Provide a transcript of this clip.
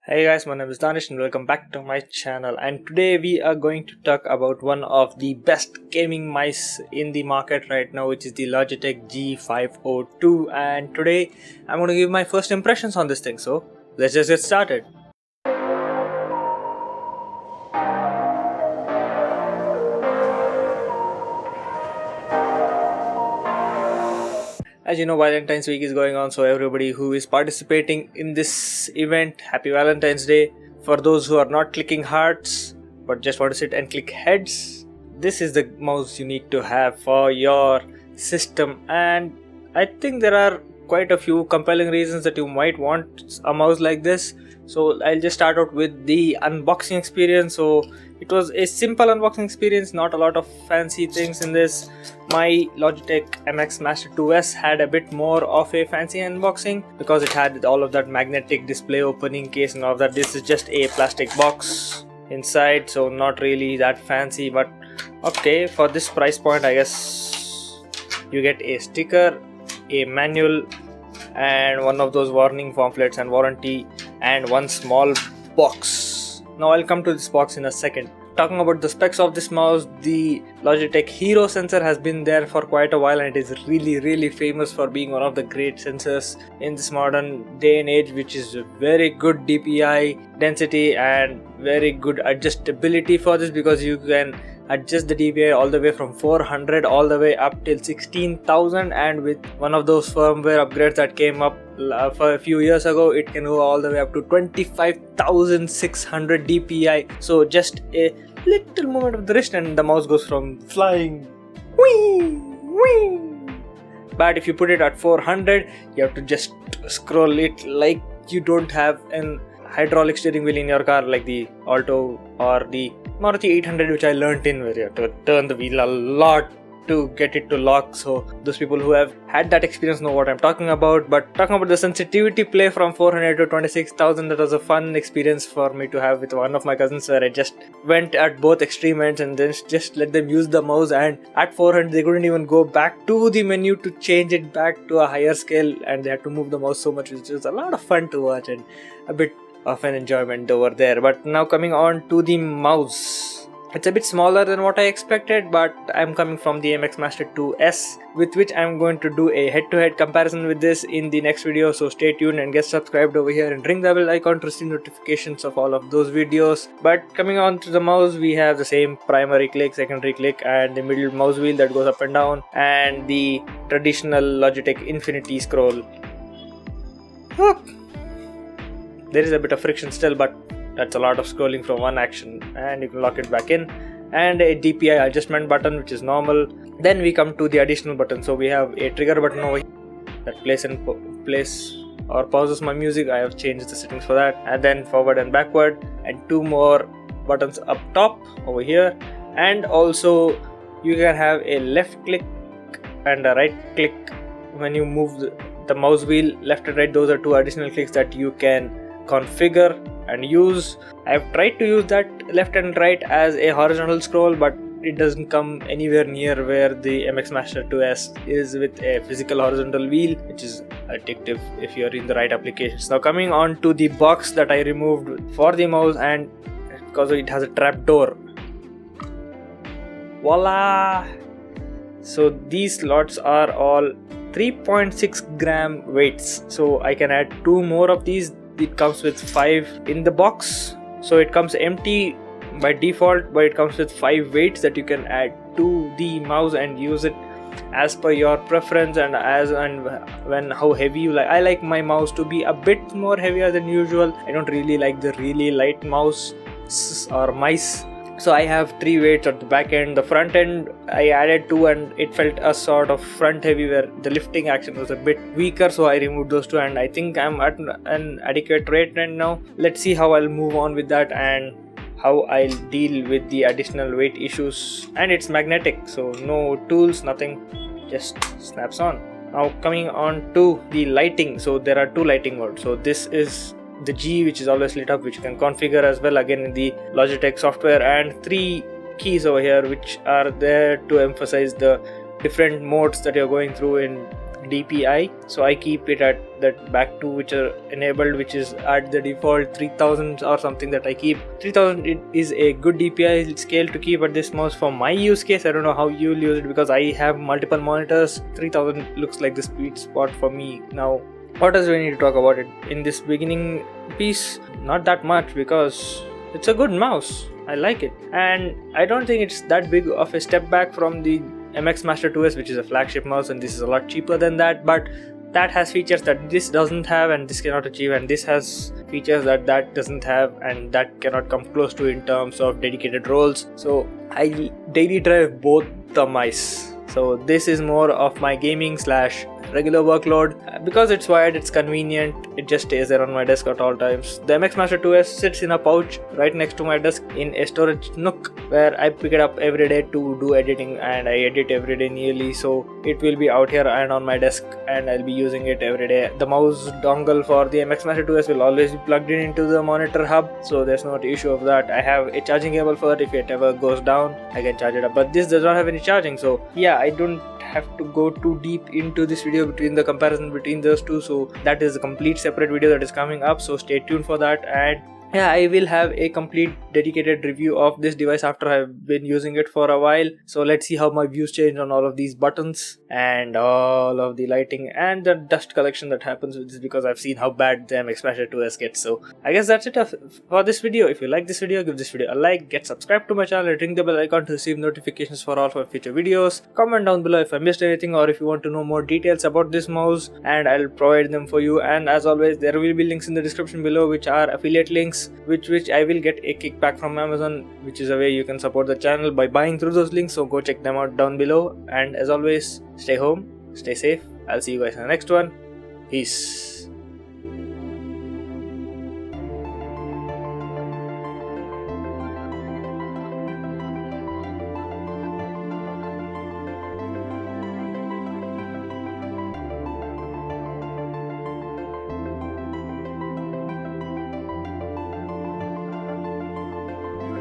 Hey guys, my name is Danish and welcome back to my channel, and today we are going to talk about one of the best gaming mice in the market right now, which is the Logitech G502. And today I'm going to give my first impressions on this thing, so let's just get started. As you know, Valentine's week is going on, so everybody who is participating in this event, happy Valentine's Day. For those who are not clicking hearts but just want to sit and click heads, this is the mouse you need to have for your system. And I think there are quite a few compelling reasons that you might want a mouse like this. So I'll just start out with the unboxing experience. So it was a simple unboxing experience, not a lot of fancy things in this. My Logitech MX Master 2S had a bit more of a fancy unboxing because it had all of that magnetic display opening case and all of that. This is just a plastic box inside, so not really that fancy, but okay, for this price point I guess you get a sticker, a manual, and one of those warning pamphlets and warranty, and one small box. Now I'll come to this box in a second. Talking about the specs of this mouse, the Logitech Hero sensor has been there for quite a while, and it is really famous for being one of the great sensors in this modern day and age, which is very good DPI density and very good adjustability for this, because you can adjust the DPI all the way from 400 all the way up till 16,000, and with one of those firmware upgrades that came up for a few years ago, it can go all the way up to 25,600 DPI. So just a little movement of the wrist and the mouse goes from flying whee, whee. But if you put it at 400, you have to just scroll it like you don't have an hydraulic steering wheel in your car like the Alto or the Maruti 800, which I learnt in, where you have to turn the wheel a lot to get it to lock. So those people who have had that experience know what I'm talking about. But talking about the sensitivity play from 400 to 26,000, that was a fun experience for me to have with one of my cousins, where I just went at both extreme ends and then just let them use the mouse, and at 400 they couldn't even go back to the menu to change it back to a higher scale, and they had to move the mouse so much, which was a lot of fun to watch and a bit of an enjoyment over there. But now coming on to the mouse, it's a bit smaller than what I expected, but I'm coming from the MX Master 2S, with which I'm going to do a head-to-head comparison with this in the next video. So stay tuned and get subscribed over here and ring the bell icon to receive notifications of all of those videos. But coming on to the mouse, we have the same primary click, secondary click, and the middle mouse wheel that goes up and down, and the traditional Logitech Infinity scroll. Look! There is a bit of friction still, but that's a lot of scrolling from one action, and you can lock it back in, and a DPI adjustment button, which is normal. Then we come to the additional button. So we have a trigger button over here that plays or pauses my music. I have changed the settings for that, and then forward and backward, and two more buttons up top over here. And also you can have a left click and a right click when you move the mouse wheel left and right. Those are two additional clicks that you can configure and use. I've tried to use that left and right as a horizontal scroll, but it doesn't come anywhere near where the MX Master 2S is with a physical horizontal wheel, which is addictive if you're in the right applications. Now coming on to the box that I removed for the mouse, and because it has a trap door, voila! So these slots are all 3.6 gram weights, so I can add two more of these. It comes with 5 in the box, so it comes empty by default, but it comes with 5 weights that you can add to the mouse and use it as per your preference and when how heavy you like. I like my mouse to be a bit more heavier than usual. I don't really like the really light mouse or mice. So I have 3 weights at the back end. The front end I added 2, and it felt a sort of front heavy where the lifting action was a bit weaker, so I removed those 2, and I think I'm at an adequate rate right now. Let's see how I'll move on with that and how I'll deal with the additional weight issues. And it's magnetic, so no tools, nothing, just snaps on. Now coming on to the lighting. So there are 2 lighting modes. So this is the G, which is always lit up, which you can configure as well, again in the Logitech software, and 3 keys over here which are there to emphasize the different modes that you're going through in DPI, so I keep it at that back 2 which are enabled, which is at the default 3000 or something that I keep. 3000 is a good DPI scale to keep at this mouse for my use case. I don't know how you'll use it because I have multiple monitors. 3000 looks like the sweet spot for me. Now what else do we need to talk about it in this beginning piece? Not that much, because it's a good mouse. I like it, and I don't think it's that big of a step back from the MX Master 2S, which is a flagship mouse, and this is a lot cheaper than that, but that has features that this doesn't have and this cannot achieve, and this has features that that doesn't have and that cannot come close to in terms of dedicated roles. So I daily drive both the mice. So this is more of my gaming slash regular workload. Because it's wired, it's convenient, it just stays there on my desk at all times. The MX Master 2S sits in a pouch right next to my desk in a storage nook where I pick it up every day to do editing, and I edit every day nearly, so it will be out here and on my desk and I'll be using it every day. The mouse dongle for the MX Master 2S will always be plugged in into the monitor hub, so there's no issue of that. I have a charging cable for it. If it ever goes down, I can charge it up, but this does not have any charging, so yeah, I don't have to go too deep into this video between the comparison between those two. So that is a complete separate video that is coming up, so stay tuned for that. And yeah, I will have a complete dedicated review of this device after I've been using it for a while. So let's see how my views change on all of these buttons and all of the lighting and the dust collection that happens with this, because I've seen how bad the MX Master 2S gets. So I guess that's it for this video. If you like this video, give this video a like, get subscribed to my channel, and ring the bell icon to receive notifications for all of future videos. Comment down below if I missed anything, or if you want to know more details about this mouse, and I'll provide them for you. And as always, there will be links in the description below which are affiliate links, which I will get a kickback from Amazon, which is a way you can support the channel by buying through those links. So go check them out down below, and as always, stay home, stay safe. I'll see you guys in the next one. Peace.